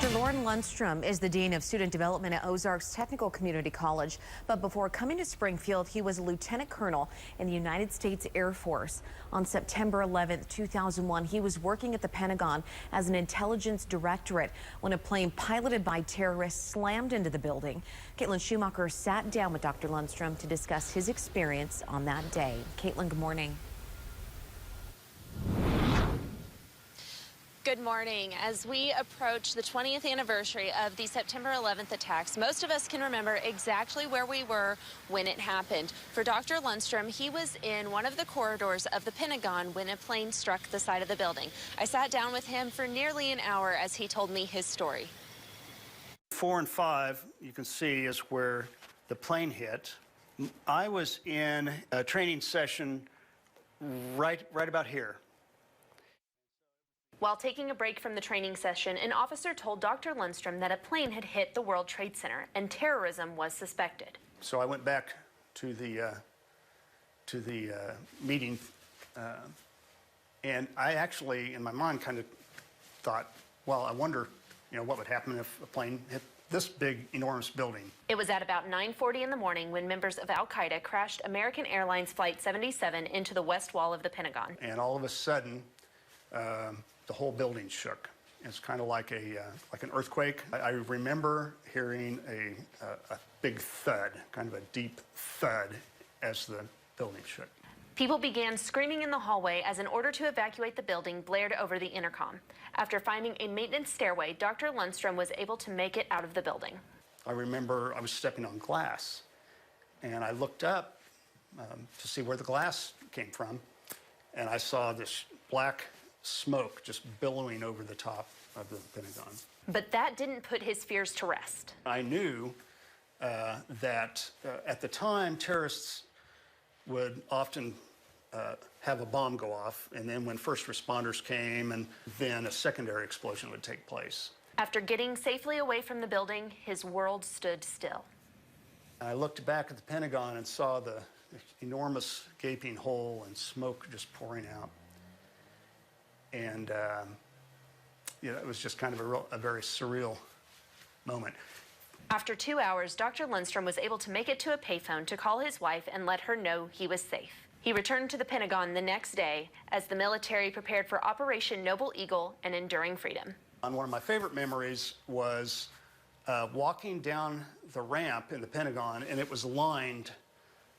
Dr. Loren Lundstrom is the Dean of Student Development at Ozarks Technical Community College. But before coming to Springfield, he was a lieutenant colonel in the United States Air Force. On September 11th, 2001, he was working at the Pentagon as an intelligence directorate when a plane piloted by terrorists slammed into the building. Caitlin Schumacher sat down with Dr. Lundstrom to discuss his experience on that day. Caitlin, good morning. Good morning. As we approach the 20th anniversary of the September 11th attacks, most of us can remember exactly where we were when it happened. For Dr. Lundstrom, he was in one of the corridors of the Pentagon when a plane struck the side of the building. I sat down with him for nearly an hour as he told me his story. 4 and 5, you can see, is where the plane hit. I was in a training session right about here. While taking a break from the training session, an officer told Dr. Lundstrom that a plane had hit the World Trade Center and terrorism was suspected. So I went back to the meeting, and I actually, in my mind, kind of thought, well, I wonder, what would happen if a plane hit this big, enormous building. It was at about 9:40 in the morning when members of Al-Qaeda crashed American Airlines Flight 77 into the west wall of the Pentagon. And all of a sudden, the whole building shook. It's kind of like an earthquake. I remember hearing a big thud, kind of a deep thud, as the building shook. People began screaming in the hallway as an order to evacuate the building blared over the intercom. After finding a maintenance stairway, Dr. Lundstrom was able to make it out of the building. I remember I was stepping on glass, and I looked up to see where the glass came from, and I saw this black smoke just billowing over the top of the Pentagon. But that didn't put his fears to rest. I knew that at the time, terrorists would often have a bomb go off, and then when first responders came, and then a secondary explosion would take place. After getting safely away from the building, his world stood still. I looked back at the Pentagon and saw the enormous gaping hole and smoke just pouring out. And it was just kind of a very surreal moment. After 2 hours, Dr. Lundstrom was able to make it to a payphone to call his wife and let her know he was safe. He returned to the Pentagon the next day as the military prepared for Operation Noble Eagle and Enduring Freedom. One of my favorite memories was walking down the ramp in the Pentagon, and it was lined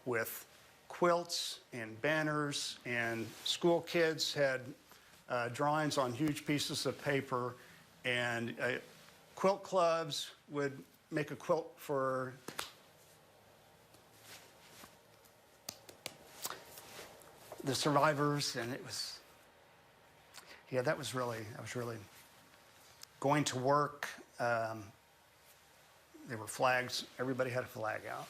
with quilts and banners, and school kids had drawings on huge pieces of paper, and quilt clubs would make a quilt for the survivors, and it was, I was really going to work. There were flags, everybody had a flag out.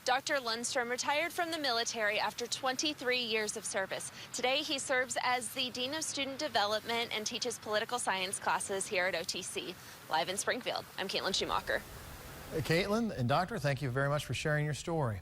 Dr. Lundstrom retired from the military after 23 years of service. Today, he serves as the Dean of Student Development and teaches political science classes here at OTC. Live in Springfield, I'm Caitlin Schumacher. Caitlin and Doctor, thank you very much for sharing your story.